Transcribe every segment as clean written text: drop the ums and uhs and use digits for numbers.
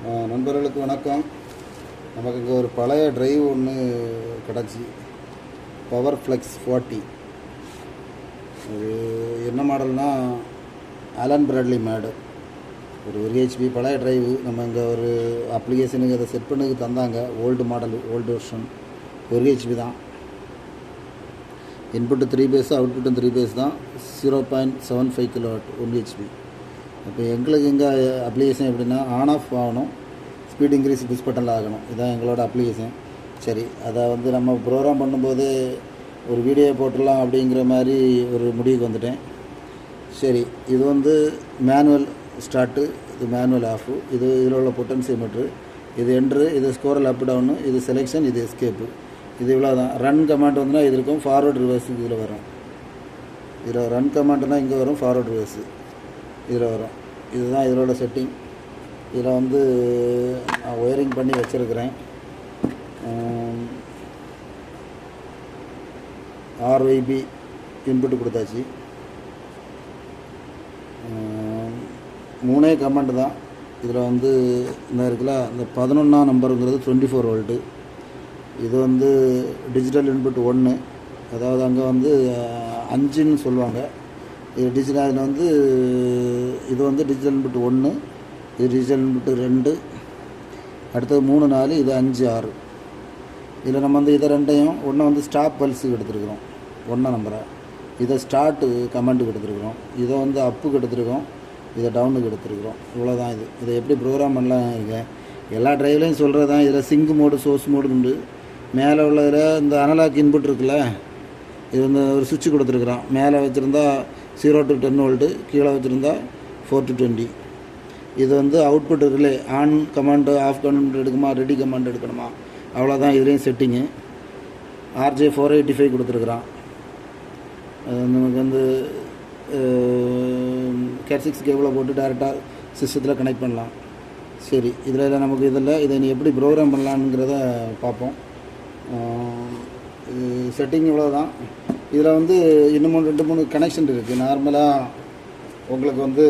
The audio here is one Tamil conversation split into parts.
நண்பர்களுக்கு வணக்கம். நமக்கு இங்கே ஒரு பழைய டிரைவ் ஒன்று கிடச்சி, பவர் ஃப்ளெக்ஸ் 40. அது என்ன மாடல்னால் அலன் பிராட்லி மேடு. ஒரு ஹெச்பி பழைய டிரைவு. நம்ம இங்கே ஒரு அப்ளிகேஷனுக்கு அதை செட் பண்ணதுக்கு தந்தாங்க. Old model, old version. ஒரு ஹெச்பி தான். இன்புட்டு 3 பேஸ், அவுட்புட்டும் 3 பேஸ் தான். 0.75 கிலோவாட் 1 ஹெச்பி. இப்போ எங்களுக்கு இங்கே அப்ளிகேஷன் எப்படின்னா, ஆன் ஆஃப் ஆகணும், ஸ்பீட் இன்க்ரீஸ் புஷ் பட்டனில் ஆகணும். இதுதான் எங்களோட அப்ளிகேஷன். சரி, அதை நம்ம ப்ரோக்ராம் பண்ணும்போது ஒரு வீடியோ போட்டுடலாம் அப்படிங்கிற மாதிரி ஒரு முடிவுக்கு வந்துட்டேன். சரி, இது மேனுவல் ஸ்டார்ட்டு, இது மேனுவல் ஆஃபு, இதில் உள்ள பொட்டன்சியோமீட்ரு, இது என்ட்ரு, இது ஸ்கோரல் அப் டவுனு, இது செலெக்ஷன், இது எஸ்கேப்பு. இது இவ்வளோ தான். ரன் கமாண்ட் வந்துன்னா இது இருக்கும், ஃபார்வர்டு ரிவர்ஸுக்கு இதில் வரும். இதில் ரன் கமாண்ட்னா இங்கே வரும், ஃபார்வர்டு ரிவர்ஸு இதில் வரும். இதுதான் இதோட செட்டிங். இதில் நான் ஒயரிங் பண்ணி வச்சுருக்கிறேன். ஆர்ஒய்பி இன்புட்டு கொடுத்தாச்சு. 3 கமாண்ட் தான். இதில் இந்த இருக்குல்ல, இந்த 11ஆம் நம்பருங்கிறது 24 வோல்ட்டு. இது டிஜிட்டல் இன்புட் 1, அதாவது அங்கே 5ன்னு சொல்லுவாங்க. இது டிஜிட்டல். அதில் இது டிஜிட்டல் இன்புட் 1, இது டிஜிட்டல் இன்புட் 2, அடுத்தது 3, 4, இது 5, 6. இதில் நம்ம இதை ரெண்டையும் ஒன்றை ஸ்டாப் பல்ஸுக்கு எடுத்துருக்குறோம், 1ஆம் நம்பரை. இதை ஸ்டார்ட்டு கமாண்டுக்கு எடுத்துருக்குறோம். இதை அப்புக்கு எடுத்துருக்கோம், இதை டவுனுக்கு எடுத்துருக்குறோம். இவ்வளோதான். இதை எப்படி ப்ரோக்ராம் பண்ணலாம் இங்கே எல்லா ட்ரைவ்லையும் சொல்கிறது தான். இதில் சிங்க் மோடு, சோர்ஸ் மோடு உண்டு. மேலே உள்ளதில் இந்த அனலாக் இன்புட் இருக்குல்ல, இது ஒரு சுவிட்ச் கொடுத்துருக்குறோம். மேலே வச்சுருந்தா 0 to 10 வோல்ட்டு, கீழே வச்சுருந்தா 4 to 20. இது output relay. On command, off command எடுக்குமா, ரெடி கமாண்ட் எடுக்கணுமா, அவ்வளோதான். இதுலேயும் செட்டிங்கு. RJ 485 கொடுத்துருக்குறான். நமக்கு Cat 6 கேபிளை போட்டு டேரெக்டாக சிஸ்டத்தில் கனெக்ட் பண்ணலாம். சரி, நமக்கு இதை நீ எப்படி ப்ரோக்ராம் பண்ணலான்ங்கிறத பார்ப்போம். செட்டிங் இவ்வளோ தான். இதில் இன்னும் 2-3 கனெக்ஷன் இருக்குது. நார்மலாக உங்களுக்கு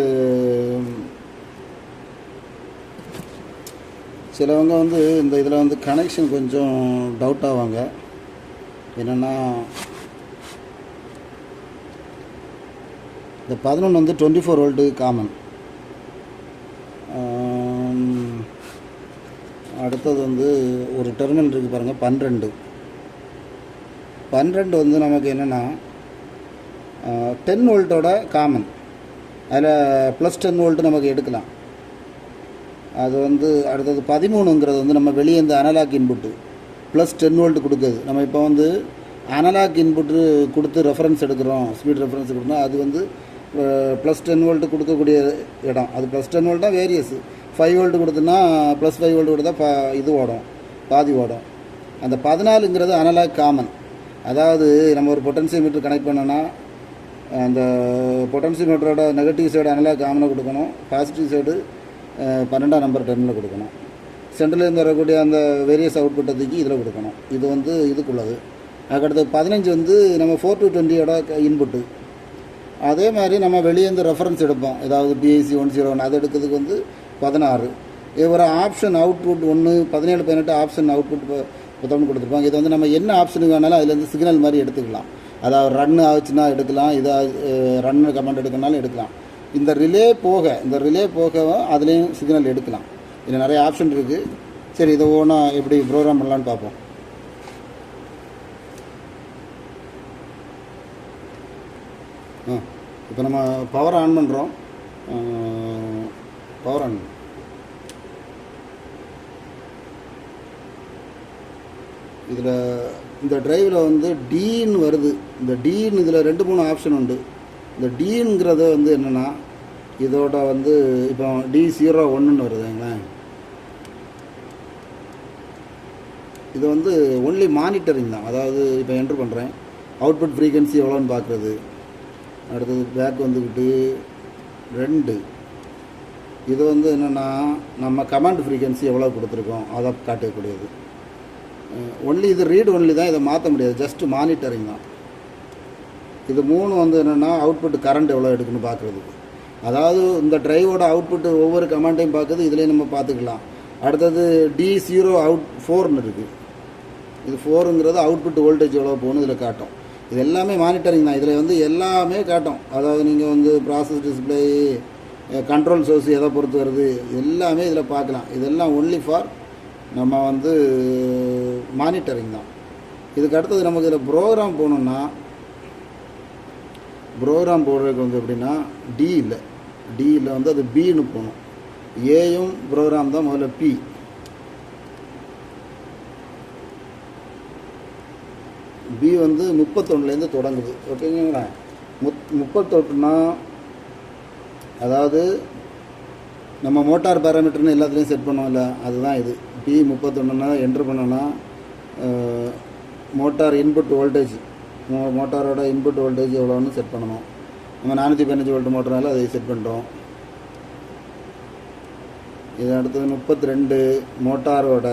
சிலவங்க இந்த இதில் கனெக்ஷன் கொஞ்சம் டவுட் ஆவாங்க. என்னென்னா, இந்த 11 24 வோல்ட்டு காமன். அடுத்தது ஒரு டெர்மினல் இருக்குது பாருங்கள், 12 நமக்கு என்னென்னா 10 வோல்ட்டோட காமன். அதில் +10 வோல்ட்டு நமக்கு எடுக்கலாம். அது அடுத்தது 13ங்கிறது நம்ம வெளியே இந்த அனலாக் இன்புட்டு +10 வோல்ட்டு கொடுக்குது. நம்ம இப்போ அனலாக் இன்புட்டு கொடுத்து ரெஃபரன்ஸ் எடுக்கிறோம், ஸ்பீட் ரெஃபரன்ஸ் கொடுக்கணும். அது +10 வோல்ட்டு கொடுக்கக்கூடிய இடம். அது +10 வோல்ட் தான் வேரியஸ். 5 வோல்ட்டு கொடுத்தோன்னா, +5 வோல்ட்டு கொடுத்தா இது ஓடும், பாதி ஓடும். அந்த 14ங்கிறது அனலாக் காமன். அதாவது நம்ம ஒரு பொட்டன்சியோமீட்டர் கனெக்ட் பண்ணோன்னா, அந்த பொட்டன்சியோமீட்டரோட நெகட்டிவ் சைடு அனலாக் காமனை கொடுக்கணும், பாசிட்டிவ் சைடு 12ஆம் நம்பர் டெர்மினல் கொடுக்கணும். சென்டர்லேருந்து வரக்கூடிய அந்த வேரியஸ் அவுட்புட்டை தூக்கி இதில் கொடுக்கணும். இது இதுக்குள்ளது. அதுக்கடுத்து 15 நம்ம 4 to 20யோட இன்புட்டு. அதே மாதிரி நம்ம வெளியேருந்து ரெஃபரன்ஸ் எடுப்போம், ஏதாவது BIC 101, அது எடுக்கிறதுக்கு 16. இது ஒரு ஆப்ஷன் அவுட்புட் 1, 17, 18 ஆப்ஷன் அவுட்புட் 11 கொடுத்துருப்பாங்க. இது நம்ம என்ன ஆப்ஷனுக்கு வேணாலும் அதுலேருந்து சிக்னல் மாதிரி எடுத்துக்கலாம். அதாவது ரன் ஆச்சுன்னா எடுக்கலாம், இதை ரன் கமாண்ட் எடுக்கணுனாலும் எடுக்கலாம். இந்த ரிலே போக அதுலேயும் சிக்னல் எடுக்கலாம். இதில் நிறைய ஆப்ஷன் இருக்குது. சரி, இதை ஒன்றா எப்படி ப்ரோக்ராம் பண்ணலான்னு பார்ப்போம். இப்போ நம்ம பவர் ஆன் பண்ணுறோம். Power on. இதில் இந்த டிரைவில் டீன்னு வருது. இந்த டீன்னு இதில் 2-3 ஆப்ஷன் உண்டு. இந்த டீங்கிறது என்னென்னா, இதோட இப்போ D01ன்னு வருதுங்களேன். இது ஒன்லி மானிட்டரிங் தான். அதாவது இப்போ என்ட்ரு பண்ணுறேன், அவுட்புட் ஃப்ரீக்வன்சி எவ்வளோன்னு பார்க்குறது. அடுத்தது பேக் 2. இது என்னென்னா, நம்ம கமாண்ட் ஃப்ரீக்வன்சி எவ்வளோ கொடுத்துருக்கோம் அதை காட்டக்கூடியது. ஒன்லி இது ரீட் ஒன்லி தான், இதை மாற்ற முடியாது. ஜஸ்ட்டு மானிட்டரிங் தான். இது 3 என்னென்னா, அவுட்புட் கரண்ட் எவ்வளோ எடுக்குன்னு பார்க்குறதுக்கு. அதாவது இந்த டிரைவோட அவுட்புட் ஒவ்வொரு கமாண்டையும் பார்க்குறது. இதிலே நம்ம பார்த்துக்கலாம். அடுத்தது D0 அவுட் 4ன்னு இருக்குது. இது 4ங்கிறது அவுட்புட் வோல்டேஜ் எவ்வளோ போகணும் இதில் காட்டும். இது எல்லாமே மானிட்டரிங் தான். இதில் வந்து எல்லாமே காட்டும். அதாவது நீங்கள் வந்து ப்ராசஸ் டிஸ்பிளே, கண்ட்ரோல் சோர்ஸ் எதை பொறுத்து வருது எல்லாமே இதில் பார்க்கலாம். இதெல்லாம் ஒன்லி ஃபார் நம்ம வந்து மானிட்டரிங் தான். இதுக்கு அடுத்தது நமக்கு இதில் ப்ரோக்ராம் போகணுன்னா, ப்ரோக்ராம் போடுறதுக்கு வந்து எப்படின்னா டியில் வந்து அது பின்னு போகணும். ஏயும் ப்ரோக்ராம் தான் முதல்ல பி. பி வந்து 31லேருந்து தொடங்குது. ஓகேங்களா? 31னா அதாவது நம்ம மோட்டார் பேராமீட்டர்னு எல்லாத்துலேயும் செட் பண்ணோம்ல, அதுதான் இது. பி 31னா என்ட்ரு பண்ணோன்னா மோட்டார் இன்புட் வோல்டேஜ், மோட்டாரோட இன்புட் வோல்டேஜ் எவ்வளோன்னு செட் பண்ணணும். நம்ம 415 வோல்ட் மோட்டர்னால அதை செட் பண்ணுறோம். இது அடுத்தது 32 மோட்டாரோட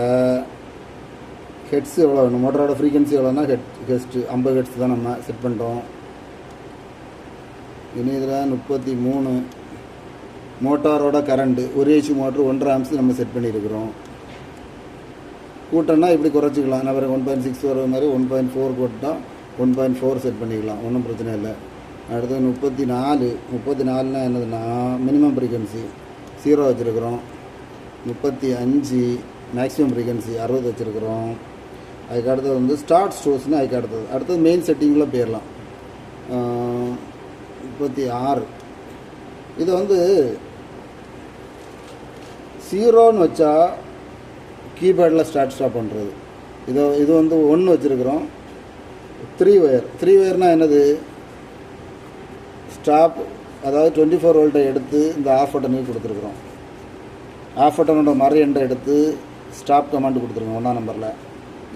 ஹெட்ஸ் எவ்வளோ வேணும், மோட்டரோட ஃப்ரீக்வன்சி எவ்வளோன்னா ஹெட்ஸ்ட்டு 50 ஹெட்ஸ் தான் நம்ம செட் பண்ணுறோம். இனி இதில் 33 மோட்டாரோட கரண்ட்டு, ஒரு ஏசி மோட்ரு 1.5 ஆம்ஸ் நம்ம செட் பண்ணியிருக்கிறோம். கூட்டம்னா இப்படி குறைச்சிக்கலாம். நான் 1.6 வர மாதிரி 1.4 போட்டால் 1.4 செட் பண்ணிக்கலாம், ஒன்றும் பிரச்சனை இல்லை. அடுத்தது 34னா என்னதுன்னா மினிமம் ஃப்ரீக்வன்சி 0 வச்சுருக்குறோம். 35 மேக்ஸிமம் ஃப்ரீக்வன்சி 60 வச்சுருக்குறோம். அதுக்கு அடுத்தது வந்து ஸ்டார்ட் ஸ்டோர்ஸ்னு அதுக்கு அடுத்தது மெயின் செட்டிங்கில் போயிடலாம். 36 இது வந்து 0ன்னு வச்சா கீபேடில் ஸ்டார்ட் ஸ்டாப் பண்ணுறது. இது வந்து 1 வச்சுருக்குறோம். 3 ஒயர்னால் என்னது, ஸ்டாப், அதாவது 24 வோல்ட்டை எடுத்து இந்த ஆஃப் பட்டனுக்கு கொடுத்துருக்குறோம். ஆஃப் பட்டனோட மறு எண்டை எடுத்து ஸ்டாப் கமாண்டு கொடுத்துருக்கோம் 1ஆம் நம்பரில்.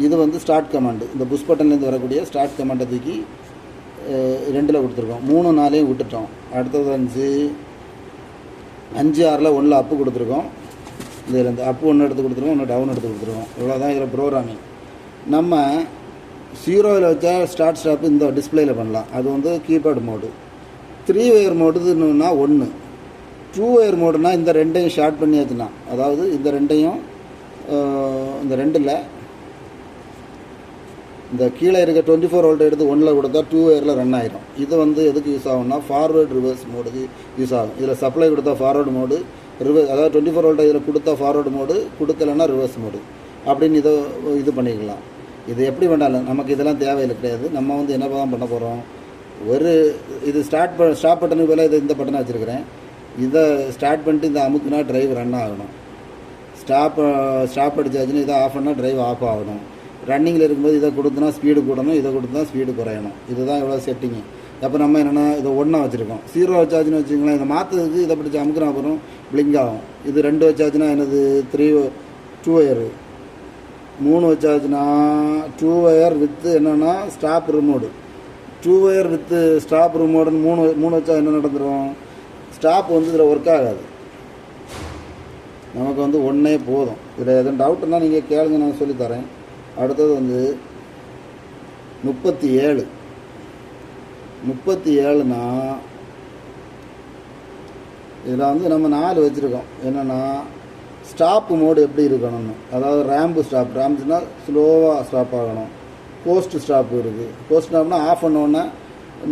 இது வந்து ஸ்டார்ட் கமாண்டு, இந்த புஷ் பட்டன்லேருந்து வரக்கூடிய ஸ்டார்ட் கமாண்டை தூக்கி 2ல் கொடுத்துருக்கோம். 3 4 விட்டுட்டோம். அடுத்தது 5 6ல் 1ல் அப்பு கொடுத்துருக்கோம். இதில் இந்த அப்பு 1 எடுத்து கொடுத்துருக்கோம், 1 டவுன் எடுத்து கொடுத்துருக்கோம். இவ்வளோதான் இதில் ப்ரோக்ராமிங். நம்ம 0வில் வச்சா ஸ்டார்ட் ஸ்டாப்பு இந்த டிஸ்பிளேயில் பண்ணலாம், அது வந்து கீபேட் மோடு. 3 ஒயர் மோடுன்னா 1. 2 ஒயர் மோடுனா இந்த ரெண்டையும் ஷார்ட் பண்ணியாச்சுன்னா, அதாவது இந்த ரெண்டையும் இந்த 2ல் இந்த கீழே இருக்க 24 வோல்ட் எடுத்து 1ல் கொடுத்தா 2 ஒயரில் ரன் ஆகிடும். இது வந்து எதுக்கு யூஸ் ஆகும்னா ஃபார்வேர்டு ரிவர்ஸ் மோடுக்கு யூஸ் ஆகும். இதில் சப்ளை கொடுத்தா ஃபார்வேர்டு மோடு, அதாவது 24 வோல்ட் இதில் கொடுத்தா ஃபார்வேர்டு மோடு, கொடுக்கலன்னா ரிவர்ஸ் மோடு அப்படின்னு இது பண்ணிக்கலாம். இது எப்படி பண்ணாலும் நமக்கு இதெல்லாம் தேவையில்லை கிடையாது. நம்ம வந்து என்ன தான் பண்ண போகிறோம், இது ஸ்டாப் பட்டனுக்கு பதிலாக இந்த பட்டனை வச்சுருக்கிறேன். இதை ஸ்டார்ட் பண்ணிட்டு இந்த அமுக்குனா டிரைவ் ரன் ஆகணும். ஸ்டாப் அடிச்சாச்சுன்னா இதை ஆஃப் பண்ணால் டிரைவ் ஆஃப் ஆகணும். ரன்னிங்கில் இருக்கும்போது இதை கொடுத்தனா ஸ்பீடு கூடணும், இதை கொடுத்தனா ஸ்பீடு குறையணும். இதுதான் இவ்வளோ செட்டிங்கு. அப்போ நம்ம என்னென்னா இதை 1 வச்சுருக்கோம். 0 வச்சாச்சுன்னு வச்சுங்களேன், இதை மாற்றுறதுக்கு இதை பிடிச்சி அமுக்குனா அப்புறம் பிளிங்க் ஆகும். இது 2 வச்சாச்சுன்னா என்னது 2 ஒயரு. 3 வச்சாச்சுன்னா 2 ஒயர் வித்து என்னென்னா ஸ்டாப் ரிமோடு. 2 ஒயர் வித்து ஸ்டாப் ரிமோடுன்னு 3 வச்சா என்ன நடந்துடும், ஸ்டாப் வந்து இதில் ஒர்க் ஆகாது. நமக்கு வந்து 1 போதும். இதில் எதுவும் டவுட்னா நீங்கள் கேளுங்க, நான் சொல்லித்தரேன். அடுத்தது வந்து 37னா இதில் வந்து நம்ம 4 வச்சுருக்கோம். என்னென்னா ஸ்டாப் மோடு எப்படி இருக்கணும்னு, அதாவது ரேம்பு ஸ்டாப், ரேம்ப்ஸ்னா ஸ்லோவாக ஸ்டாப் ஆகணும். கோஸ்ட் ஸ்டாப் இருக்குது. கோஸ்ட் ஸ்டாப்னா ஆஃப் பண்ணோன்னே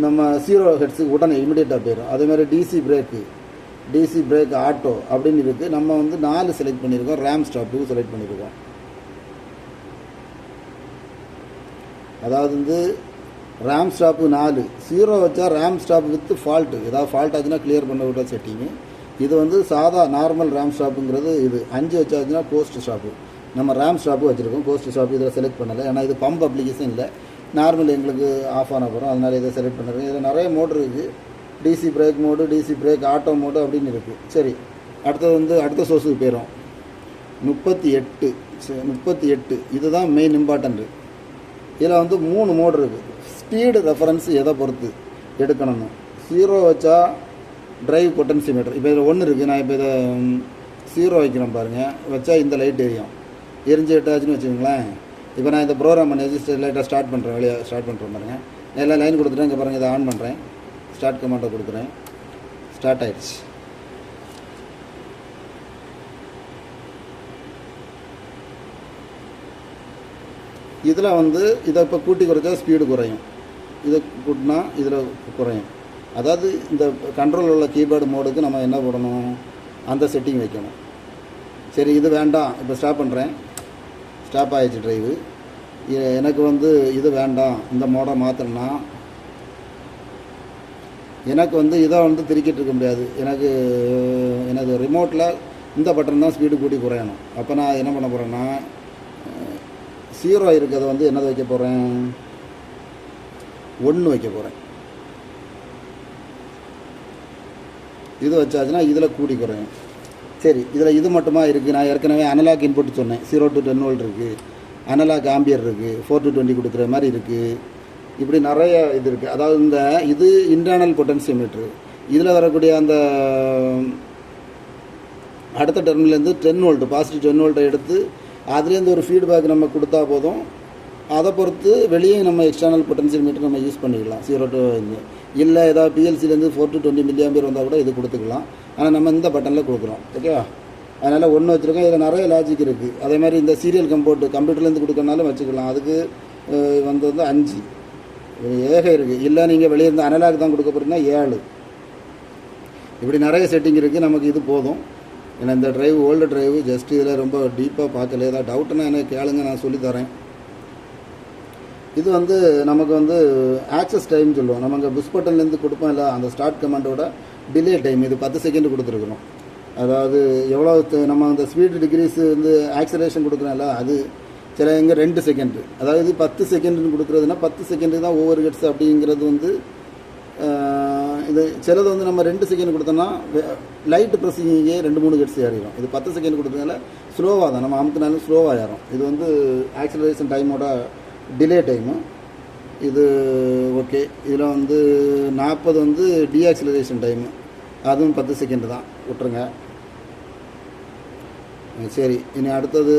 நம்ம 0 ஹெட்ஸுக்கு உடனே இமிடியேட்டாக போயிடும். அதேமாதிரி டிசி பிரேக் ஆட்டோ அப்படின்னு இருக்குது. நம்ம வந்து 4 செலக்ட் பண்ணியிருக்கோம், ரேம் ஸ்டாப்புக்கு செலக்ட் பண்ணியிருக்கோம். அதாவது வந்து ரேம் ஸ்டாப்பு 4, 0 வச்சா ரேம் ஸ்டாப் வித் ஃபால்ட்டு, ஏதாவது ஃபால்ட் ஆச்சுன்னா கிளியர் பண்ண விட செட்டிங்கு. இது வந்து சாதா நார்மல் ரேம் ஸ்டாப்புங்கிறது. இது 5 வச்சாச்சுன்னா கோஸ்ட் ஸ்டாப்பு. நம்ம ரேம் ஸ்டாப்பு வச்சுருக்கோம், கோஸ்ட் ஸ்டாப்பு இதில் செலக்ட் பண்ணலை. ஏன்னா இது பம்ப் அப்ளிகேஷன் இல்லை, நார்மல் எங்களுக்கு ஆஃப் ஆன போகிறோம், அதனால் இதை செலக்ட் பண்ணுறேன். இதில் நிறைய மோட்ரு இருக்குது. DC brake mode, DC brake auto mode அப்படின்னு இருக்குது. சரி, அடுத்தது வந்து அடுத்த சோர்ஸுக்கு போயிடும். 38 இதுதான் மெயின் இம்பார்ட்டன்ட்டு. இதில் வந்து 3 மோடு இருக்குது. ஸ்பீடு ரெஃபரன்ஸ் எதை பொறுத்து எடுக்கணும்னு, 0 வச்சா டிரைவ் பொட்டன்சியோமீட்டர். இப்போ இதில் 1 இருக்குது. நான் இப்போ இதை 0 வைக்கிறேன் பாருங்கள், வச்சா இந்த லைட் எரிஞ்சு எட்டாச்சுன்னு வச்சுக்கோங்களேன். இப்போ நான் இந்த ப்ரோக்ராம் பண்ணி வச்சு லைட்டாக ஸ்டார்ட் பண்ணுறேன், வெளியே ஸ்டார்ட் பண்ணுறேன் பாருங்கள். எல்லாம் லைன் கொடுத்துட்டேன். இங்கே பாருங்கள், இதை ஆன் பண்ணுறேன், ஸ்டார்ட் கமாண்டை கொடுக்குறேன், ஸ்டார்ட் ஆகிடுச்சு. இதில் வந்து இதை இப்போ கூட்டி குறைச்சா ஸ்பீடு குறையும், இதை கூட்டினா இதில் குறையும். அதாவது இந்த கண்ட்ரோல் உள்ள கீபோர்டு மோடுக்கு நம்ம என்ன போடணும், அந்த செட்டிங் வைக்கணும். சரி, இது வேண்டாம், இப்போ ஸ்டாப் பண்ணுறேன். ஸ்டாப் ஆகிடுச்சு ட்ரைவு. எனக்கு வந்து இது வேண்டாம், இந்த மோடை மாற்றணும்னா எனக்கு வந்து இதை வந்து திருக்கிட்டு இருக்க முடியாது. எனது ரிமோட்டில் இந்த பட்டன் தான் ஸ்பீடு கூட்டி குறையணும். அப்போ நான் என்ன பண்ண போகிறேன்னா 0 இருக்கிறத வந்து என்னது வைக்க போகிறேன், 1 வைக்க போகிறேன். இது வச்சாச்சுன்னா இதில் கூடி குறையும். சரி, இதில் இது மட்டுமா இருக்குது. நான் ஏற்கனவே அனலாக் இன்புட் சொன்னேன். 0 to 10 வோல்ட் இருக்குது, அனலாக் ஆம்பியர் இருக்குது, 4 to 20 கொடுக்குற மாதிரி இருக்குது. இப்படி நிறைய இது இருக்குது. அதாவது இது இன்டர்னல் பொட்டன்சியோமீட்ரு. இதில் வரக்கூடிய அந்த அடுத்த டெர்மினலேருந்து 10 வோல்ட் பாசிட்டிவ் 10 வோல்ட்டை எடுத்து அதுலேருந்து ஒரு ஃபீட்பேக் நம்ம கொடுத்தா போதும். அதை பொறுத்து வெளியே நம்ம எக்ஸ்டர்னல் பொட்டன்சியோமீட்டர் நம்ம யூஸ் பண்ணிக்கலாம். 0 to இல்லை ஏதாவது பிஎல்சிலேருந்து 4 to 20 மில்லி ஆம்பியர் வந்தால் கூட இது கொடுத்துக்கலாம். ஆனால் நம்ம இந்த பட்டனில் கொடுக்குறோம். ஓகேவா? அதனால் 1 வச்சுருக்கோம். இதில் நிறைய லாஜிக் இருக்குது. அதே மாதிரி இந்த சீரியல் கம்ப்யூட்டர்லேருந்து கொடுக்கறனாலும் வச்சுக்கலாம். அதுக்கு வந்து 5 ஏக இருக்குது. இல்லை நீங்கள் வெளியே இருந்து அனலாக் தான் கொடுக்க போகிறீங்கன்னா 7. இப்படி நிறைய செட்டிங் இருக்குது. நமக்கு இது போதும். ஏன்னா இந்த ட்ரைவ் ஓல்டு ட்ரைவ் ஜஸ்ட் இதில் ரொம்ப டீப்பாக பார்க்கல. ஏதாவது டவுட்டுன்னா எனக்கு கேளுங்க, நான் சொல்லித்தரேன். இது வந்து நமக்கு வந்து ஆக்சஸ் டைம் சொல்லுவோம். நம்ம இங்கே புஷ் பட்டன்லேருந்து கொடுப்போம் இல்லை, அந்த ஸ்டார்ட் கமாண்டோட டிலே டைம் இது 10 செகண்ட் கொடுத்துருக்குறோம். அதாவது எவ்வளோ நம்ம அந்த ஸ்பீடு டிகிரிஸ் வந்து ஆக்சலேஷன் கொடுக்குறோம்ல, அது சில எங்கே 2 செகண்ட். அதாவது 10 செகண்டுன்னு கொடுக்குறதுனா 10 செகண்டு தான் ஓவர் ஹெட்ஸ் அப்படிங்கிறது வந்து இது சிலது வந்து நம்ம 2 செகண்ட் கொடுத்தோம்னா லைட் ப்ரெஸ்ஸிங்கே 2-3 ஹெட்ஸ் ஏறிடும். இது 10 செகண்ட் கொடுத்ததுனால ஸ்லோவாக தான் நம்ம அமுக்குனாலும் ஸ்லோவாக ஏறும். இது வந்து ஆக்சலரேஷன் டைமோட டிலே டைமு இது. ஓகே, இதில் வந்து 40 வந்து டீஆக்சலரேஷன் டைமு, அதுவும் 10 செகண்ட் தான், விட்டுருங்க. சரி, இனி அடுத்தது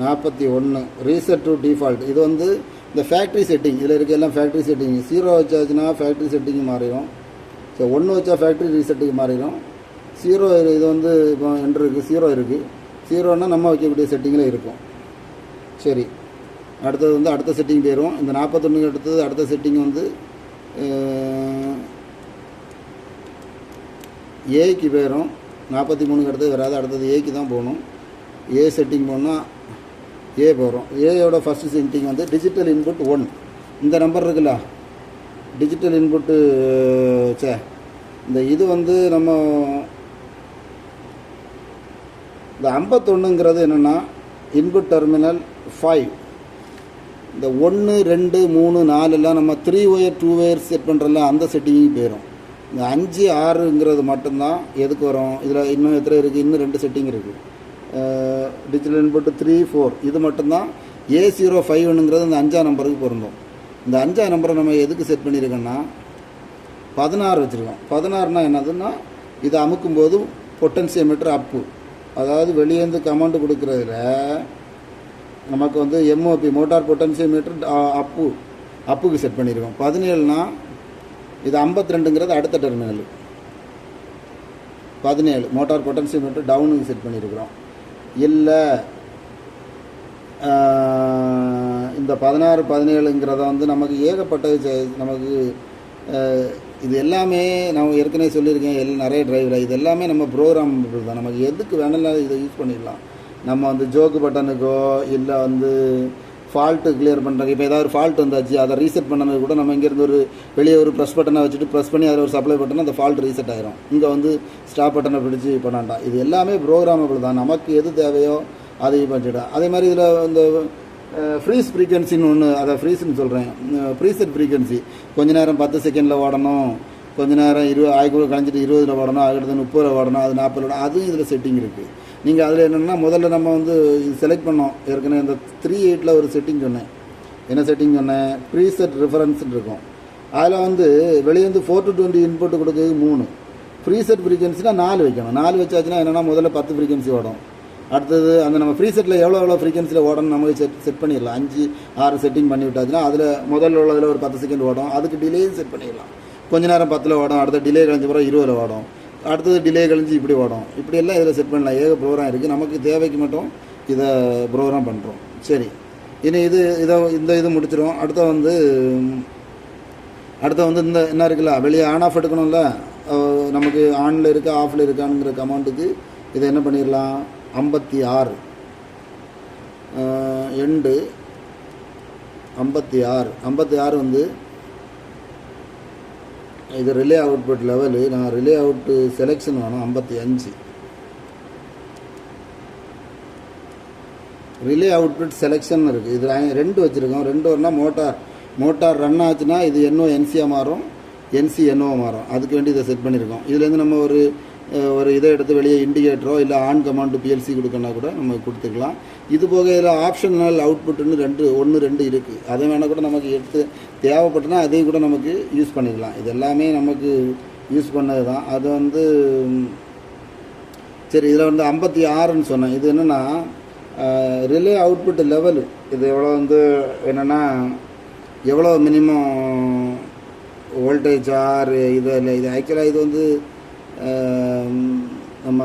41 ரீசெட் டு டிஃபால்ட். இது வந்து இந்த ஃபேக்ட்ரி செட்டிங். இதில் இருக்க எல்லாம் ஃபேக்ட்ரி செட்டிங். 0 வச்சாச்சுன்னா ஃபேக்ட்ரி செட்டிங்கு மாறிடும். ஸோ 1 வச்சா ஃபேக்ட்ரி ரீசெட்டுக்கு மாறிடும். 0 இது வந்து இப்போ என்ட்ரு இருக்குது, 0 இருக்குது. 0ன்னா நம்ம வைக்கக்கூடிய செட்டிங்கில் இருக்கும். சரி, அடுத்தது வந்து அடுத்த செட்டிங் போயிடும். இந்த 41 அடுத்தது அடுத்த செட்டிங் வந்து ஏக்கு போயிடும். 43 அடுத்தது வராது, அடுத்தது ஏக்கு தான் போகணும். ஏ செட்டிங் போனால் ஏ போகிறோம். ஏயோட ஃபஸ்ட்டு செட்டிங் வந்து டிஜிட்டல் இன்புட் 1. இந்த நம்பர் இருக்குல்ல, டிஜிட்டல் இன்புட்டு இந்த இது வந்து நம்ம இந்த 51ங்கிறது என்னென்னா இன்புட் டெர்மினல் 5. இந்த 1, 2, 3, 4 எல்லாம் நம்ம 3 ஒயர் 2 ஒயர் செட் பண்ணுறல அந்த செட்டிங்கும் போயிடும். இந்த 5, 6ங்கிறது மட்டும்தான் எதுக்கு வரும். இதில் இன்னும் எத்தனை இருக்குது, இன்னும் 2 செட்டிங் இருக்குது. டிஜிட்டல் இன்புட்டு 3, 4 இது மட்டும்தான். A05ங்கிறது இந்த 5ஆம் நம்பருக்கு பொருந்தும். இந்த 5ஆம் நம்பரை நம்ம எதுக்கு செட் பண்ணியிருக்கோன்னா 16 வச்சுருக்கோம். 16னா என்னதுன்னா இதை அமுக்கும்போது பொட்டன்சியோமீட்டர் அப்பு, அதாவது வெளியேருந்து கமாண்டு கொடுக்குறதுல நமக்கு வந்து MOP மோட்டார் பொட்டன்சியோமீட்டர் அப்புக்கு செட் பண்ணியிருக்கோம். 17னா இது 52ங்கிறது அடுத்த டெர்மினல். 17 மோட்டார் பொட்டன்சியோமீட்டர் டவுனுக்கு செட் பண்ணியிருக்கிறோம். இல்லை இந்த 16, 17ங்கிறத வந்து நமக்கு ஏகப்பட்டது. நமக்கு இது எல்லாமே நான் ஏற்கனவே சொல்லியிருக்கேன் நிறைய டிரைவில். இது எல்லாமே நம்ம ப்ரோக்ராமபிள் தான். நமக்கு எதுக்கு வேணாலும் இதை யூஸ் பண்ணிடலாம். நம்ம வந்து ஜோக்கு பட்டனுக்கோ இல்லை வந்து ஃபால்ட்டு கிளியர் பண்ணுறதுக்கு, இப்போ ஏதாவது ஒரு ஃபால்ட் வந்தாச்சு அதை ரீசெட் பண்ணது கூட நம்ம இங்கேருந்து ஒரு வெளியே ஒரு ப்ரெஸ் பட்டனை வச்சுட்டு ப்ரெஸ் பண்ணி அதில் ஒரு சப்ளை பட்டனை அந்த ஃபால்ட் ரீசெட் ஆகிரும். இங்கே வந்து ஸ்டாப் பட்டனை பிடிச்சி பண்ணாண்டா. இது எல்லாமே ப்ரோக்ராமபிள் தான். நமக்கு எது தேவையோ அதை பண்ணிவிடும். அதே மாதிரி இதில் இந்த ஃப்ரீஸ் ஃப்ரீக்வன்சின்னு ஒன்று, அதை ஃப்ரீஸ்ன்னு சொல்கிறேன். ப்ரீசெட் ஃப்ரீக்வன்சி கொஞ்ச நேரம் 10 செகண்டில் ஓடணும், கொஞ்ச நேரம் 20 கழிஞ்சிட்டு 20ல் ஓடணும், அடுத்து 30ல் ஓடணும், அது 40ல் ஓடணும். அதுவும் இதில் செட்டிங் இருக்குது. நீங்கள் அதில் என்னென்னா முதல்ல நம்ம வந்து செலக்ட் பண்ணோம். ஏற்கனவே இந்த 3.8ல் ஒரு செட்டிங் சொன்னேன். என்ன செட்டிங் சொன்னேன், ப்ரீசெட் ரெஃபரன்ஸ்ன்னு இருக்கும். அதில் வந்து வெளியேந்து 4 to 20 இன்புட்டு கொடுக்குறது 3. ப்ரீசெட் ஃப்ரீக்வன்சினா 4 வைக்கணும். 4 வச்சாச்சுன்னா என்னென்னா முதல்ல 10 ஃப்ரீக்வன்சி ஓடும். அடுத்தது அந்த நம்ம ஃப்ரீசெட்டில் எவ்வளோ ஃப்ரீக்வன்சியில் ஓடணும் நமக்கு செட் பண்ணிடலாம். 5, 6 செட்டிங் பண்ணி விட்டாச்சுன்னா அதில் முதல்ல உள்ளதில் ஒரு 10 செகண்ட் ஓடும். அதுக்கு டிலேயும் செட் பண்ணிடலாம். கொஞ்ச நேரம் 10ல் ஓடும், அடுத்த டிலே கழிஞ்ச பிறகு 20ல் ஓடும், அடுத்தது டிலே கழிஞ்சு இப்படி ஓடும். இப்படியெல்லாம் இதில் செட் பண்ணலாம். ஏக ப்ரோக்ராம் இருக்குது. நமக்கு தேவைக்கு மட்டும் இதை ப்ரோக்ராம் பண்ணுறோம். சரி, இனி இது முடிச்சிடும். அடுத்த வந்து இந்த என்ன இருக்குல்ல, வெளியே ஆன் ஆஃப் எடுக்கணும்ல, நமக்கு ஆனில் இருக்கா ஆஃபில் இருக்கானுங்கிற கமாண்டுக்கு இதை என்ன பண்ணிடலாம், 56 எண்டு 56 வந்து இது ரிலே அவுட்புட் லெவலு. நான் ரிலே அவுட்டு செலெக்ஷன் வேணும் 55. ரிலே அவுட்புட் செலெக்ஷன் இருக்குது. இது 2 வச்சுருக்கோம். 2 வரனா மோட்டார் ரன் ஆச்சுன்னா இது NO NCயாக மாறும், NC NO மாறும். அதுக்கு வேண்டி இதை செட் பண்ணியிருக்கோம். இதுலேருந்து நம்ம ஒரு இதை எடுத்து வெளியே இண்டிகேட்டரோ இல்லை ஆன் கமாண்டு PLC கொடுக்கணுன்னா கூட நம்ம கொடுத்துக்கலாம். இது போக இதில் ஆப்ஷனல் அவுட்புட்டுன்னு 1 2 இருக்குது. அதை வேணால் கூட நமக்கு எடுத்து தேவைப்பட்டுனா அதையும் கூட நமக்கு யூஸ் பண்ணிக்கலாம். இது எல்லாமே நமக்கு யூஸ் பண்ணது தான். அது வந்து சரி, இதில் வந்து 56ன்னு சொன்னேன். இது என்னென்னா ரிலே அவுட்புட் லெவலு. இது எவ்வளோ வந்து என்னென்னா எவ்வளோ மினிமம் வோல்டேஜ் ஆர் இது இல்லை. இது ஆக்சுவலாக இது வந்து நம்ம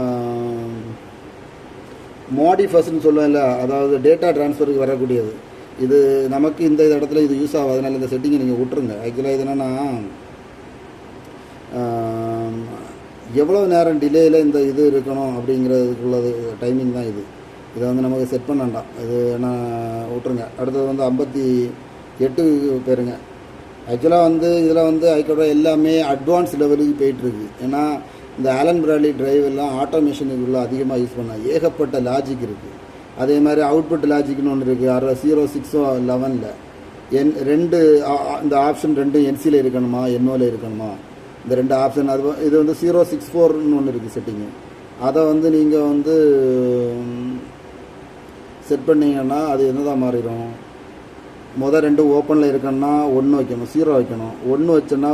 மாடிஃபஸ்ன்னு சொல்லுவோம்ல, அதாவது டேட்டா ட்ரான்ஸ்ஃபருக்கு வரக்கூடியது. இது நமக்கு இந்த இடத்துல இது யூஸ் ஆகும். அதனால் இந்த செட்டிங்கை நீங்கள் விட்ருங்க. ஆக்சுவலாக இது என்னென்னா எவ்வளோ நேரம் டிலேயில் இந்த இது இருக்கணும் அப்படிங்கிறதுக்குள்ளது டைமிங் தான் இது. இதை வந்து நமக்கு செட் பண்ண வேண்டாம். இது நான் விட்ருங்க. அடுத்தது வந்து 58 பேருங்க. ஆக்சுவலாக வந்து இதில் வந்து அதுக்கோட எல்லாமே அட்வான்ஸ் லெவலுக்கு போயிட்டுருக்கு. ஏன்னா இந்த ஆலன் பிராட்லி டிரைவ் எல்லாம் ஆட்டோமேஷனுக்குள்ளே அதிகமாக யூஸ் பண்ணால் ஏகப்பட்ட லாஜிக் இருக்குது. அதே மாதிரி அவுட்புட் லாஜிக்னு ஒன்று இருக்குது. 0611 2 இந்த ஆப்ஷன் 2 NCயில் இருக்கணுமா NOவில் இருக்கணுமா, இந்த 2 ஆப்ஷன். இது வந்து 064ன்னு ஒன்று இருக்குது செட்டிங்கு. அதை வந்து நீங்கள் வந்து செட் பண்ணிங்கன்னா அது என்னதான் மாறிடும். மொதல் 2 ஓப்பனில் இருக்கணும்னா 1 வைக்கணும், 0 வைக்கணும். 1 வச்சோன்னா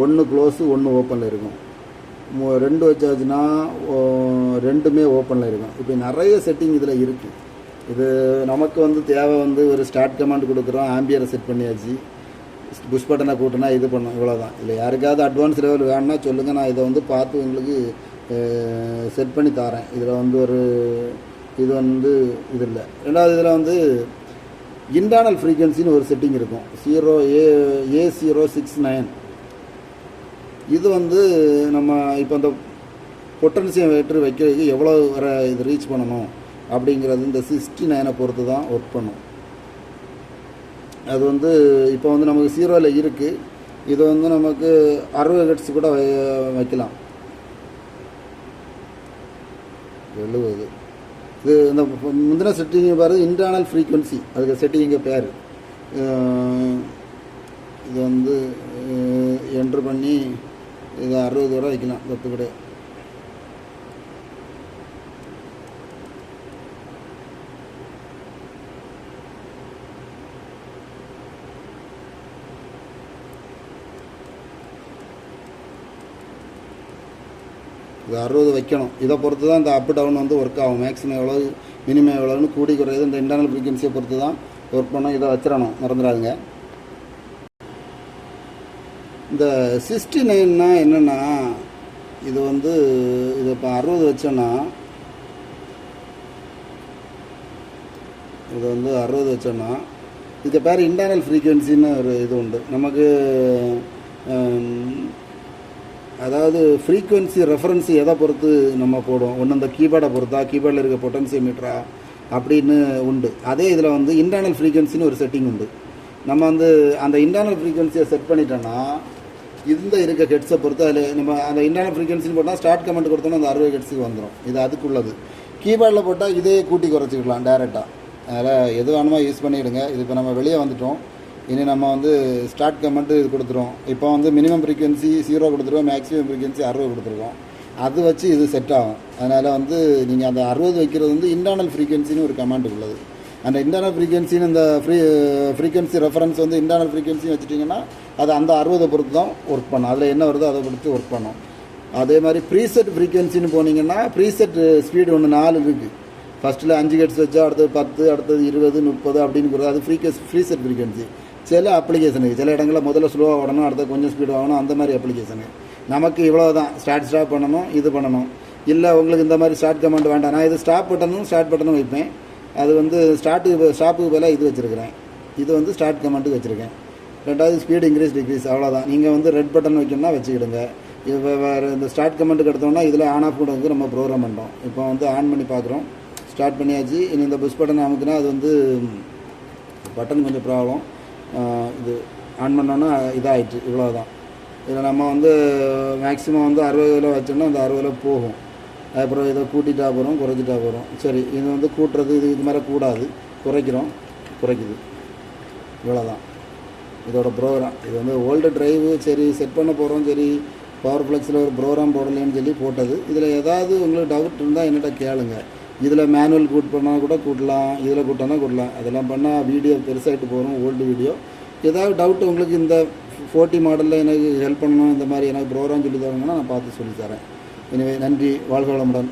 1 க்ளோஸு 1 ஓப்பனில் இருக்கும். 2 வச்சாச்சுன்னா 2மே ஓப்பனில் இருக்கும். இப்போ நிறைய செட்டிங் இதில் இருக்குது. இது நமக்கு வந்து தேவை வந்து ஒரு ஸ்டார்ட் கமாண்ட் கொடுக்குறோம், ஆம்பியரை செட் பண்ணியாச்சு, புஷ் பட்டனை கூட்டினா இது பண்ணோம், இவ்வளோதான். இல்லை யாருக்காவது அட்வான்ஸ் லெவல் வேணுன்னா சொல்லுங்கள், நான் இதை வந்து பார்த்து உங்களுக்கு செட் பண்ணி தரேன். இதில் வந்து இது வந்து இது இல்லை. ரெண்டாவது இதில் வந்து இன்டர்னல் ஃப்ரீக்வன்சின்னு ஒரு செட்டிங் இருக்கும், A069. இது வந்து நம்ம இப்போ இந்த பொட்டன்சியோமீட்டர் வைக்கிறதுக்கு எவ்வளோ வர இது ரீச் பண்ணணும் அப்படிங்கிறது இந்த 69 பொறுத்து தான் ஒர்க் பண்ணும். அது வந்து இப்போ வந்து நமக்கு 0ல் இருக்குது. இது வந்து நமக்கு 60 ஹெர்ட்ஸ் கூட வைக்கலாம். 70. இது இந்த முந்தின செட்டிங் பாரு, இன்டர்னல் ஃப்ரீக்வன்சி, அதுக்கு செட்டிங்க பேர். இது வந்து என்ட்ரு பண்ணி இது 60 வரை வைக்கலாம், தப்பு கிடையாது. இது 60 வைக்கணும். இதை பொறுத்து தான் இந்த அப் டவுன் வந்து ஒர்க் ஆகும். மேக்ஸிமம் எவ்வளோ மினிமம் எவ்வளோன்னு கூடி குறையுது இந்த இன்டர்னல் ஃப்ரீக்வன்சியை பொறுத்து தான் ஒர்க் பண்ணோம். இதை வச்சிடணும், மறந்துடாதுங்க. இந்த 69னா என்னென்னா, இது வந்து இது இப்போ 60 வச்சோன்னா, இது வந்து 60 வச்சோன்னா இதுக்கு பேர் இன்டர்னல் ஃப்ரீக்வன்சின்னு ஒரு இது உண்டு நமக்கு. அதாவது ஃப்ரீக்வன்சி ரெஃபரன்ஸ் எதை பொறுத்து நம்ம போடும், ஒன்று இந்த கீபோர்டை பொறுத்தா, கீபோர்டில் இருக்க பொட்டன்சியோமீட்டரா அப்படின்னு உண்டு. அதே இதில் வந்து இன்டர்னல் ஃப்ரீக்வன்சின்னு ஒரு செட்டிங் உண்டு. நம்ம வந்து அந்த இன்டர்னல் ஃப்ரீக்வன்சியை செட் பண்ணிட்டோன்னா இந்த இருக்க ஹெட்ஸை பொறுத்து அதில் நம்ம அந்த இன்டர்னல் ஃப்ரீக்வன்சின்னு போட்டால் ஸ்டார்ட் கமெண்ட் கொடுத்தோன்னா அந்த 60 ஹெட்ஸுக்கு வந்துடும். இது அதுக்குள்ளது. கீபோர்டில் போட்டால் இதே கூட்டி குறைச்சிக்கலாம் டேரெக்டாக. அதில் எது வேணுமோ யூஸ் பண்ணிவிடுங்க. இது இப்போ நம்ம வெளியே வந்துட்டோம். இனி நம்ம வந்து ஸ்டார்ட் கமெண்ட்டு இது கொடுத்துருவோம். இப்போ வந்து மினிமம் ஃப்ரீக்வன்சி 0 கொடுத்துருவோம், மேக்ஸிமம் ஃப்ரீக்வன்சி 60 கொடுத்துருவோம். அது வச்சு இது செட் ஆகும். அதனால் வந்து நீங்கள் அந்த 60 வைக்கிறது வந்து இன்டர்னல் ஃப்ரீக்வன்சின்னு ஒரு கமாண்ட் உள்ளது. அந்த இன்டர்னல் ஃப்ரீக்வன்சின்னு இந்த ஃப்ரீக்வன்சி ரெஃபரன்ஸ் வந்து இன்டர்னல் ஃப்ரீக்வன்சி வச்சுட்டிங்கன்னா அது அந்த 60 பொறுத்து தான் ஒர்க் பண்ணும். அதில் என்ன வருதோ அதை பொறுத்து ஒர்க் பண்ணும். அதே மாதிரி ப்ரீசெட் ஃப்ரீக்வன்சின்னு போனீங்கன்னா ப்ரீசெட் ஸ்பீடு ஒன்று 4 இருக்குது. ஃபஸ்ட்டில் 5 ஹெர்ட்ஸ் வச்சா அடுத்தது 10, அடுத்தது 20, 30 அப்படின்னு அது ஃப்ரீசெட் ஃப்ரீக்வன்சி. சில அப்ளிகேஷனுக்கு சில இடங்களில் முதல்ல ஸ்லோவாக ஓடணும், அடுத்த கொஞ்சம் ஸ்பீடு வாங்கணும், அந்த மாதிரி அப்ளிகேஷனு. நமக்கு இவ்வளோ தான், ஸ்டாப் பண்ணணும், இது பண்ணணும். இல்லை உங்களுக்கு இந்த மாதிரி ஸ்டார்ட் கமெண்ட் வேண்டாம், நான் இது ஸ்டாப் பட்டனும் ஸ்டார்ட் பட்டனும் வைப்பேன். அது வந்து ஸ்டாப்புக்கு பதிலாக இது வச்சுருக்கிறேன். இது வந்து ஸ்டார்ட் கமெண்ட்டுக்கு வச்சுருக்கேன். ரெண்டாவது ஸ்பீடு இன்க்ரீஸ் டிக்ரீஸ், அவ்வளோதான். நீங்கள் வந்து ரெட் பட்டன் வைக்கணும்னா வச்சுக்கிடுங்க. இப்போ வேறு இந்த ஸ்டார்ட் கமெண்ட்டுக்கு எடுத்தோம்னா இதில் ஆன் ஆஃப் கூட வந்து நம்ம ப்ரோக்ராம் பண்ணுறோம். இப்போ வந்து ஆன் பண்ணி பார்க்குறோம், ஸ்டார்ட் பண்ணியாச்சு. இனி இந்த புஷ் பட்டன் அமுக்குனா அது வந்து பட்டன் கொஞ்சம் ப்ராப்ளம். இது ஆன் பண்ணோன்னா இதாகிடுச்சு, இவ்வளோ தான். இதில் நம்ம வந்து மேக்ஸிமம் வந்து 60 வச்சோம்னா அந்த 60 போகும். அப்புறம் இதை கூட்டிகிட்டா போகிறோம், குறைச்சிட்டா போகிறோம். சரி, இது வந்து கூட்டுறது, இது மாதிரி கூடாது, குறைக்குது, இவ்வளோதான் இதோட ப்ரோக்ராம். இது வந்து ஓல்டு ட்ரைவு, சரி செட் பண்ண போகிறோம், சரி பவர் ஃப்ளெக்ஸில் ஒரு ப்ரோக்ராம் போடலேன்னு சொல்லி போட்டது. இதில் ஏதாவது உங்களுக்கு டவுட் இருந்தால் என்கிட்ட கேளுங்க. இதில் மேனுவல் கூட் பண்ணால் கூட கூட்டலாம், இதில் கூட்டினா கூட்டலாம். அதெல்லாம் பண்ணால் வீடியோ பெருசாகிட்டு போகிறோம், ஓல்டு வீடியோ. ஏதாவது டவுட் உங்களுக்கு இந்த 40 மாடலில் எனக்கு ஹெல்ப் பண்ணணும், இந்த மாதிரி எனக்கு ப்ரோக்ராம் சொல்லி தரணும்னா நான் பார்த்து சொல்லித்தரேன். எனவே நன்றி, வாழ்க வளமுடன்.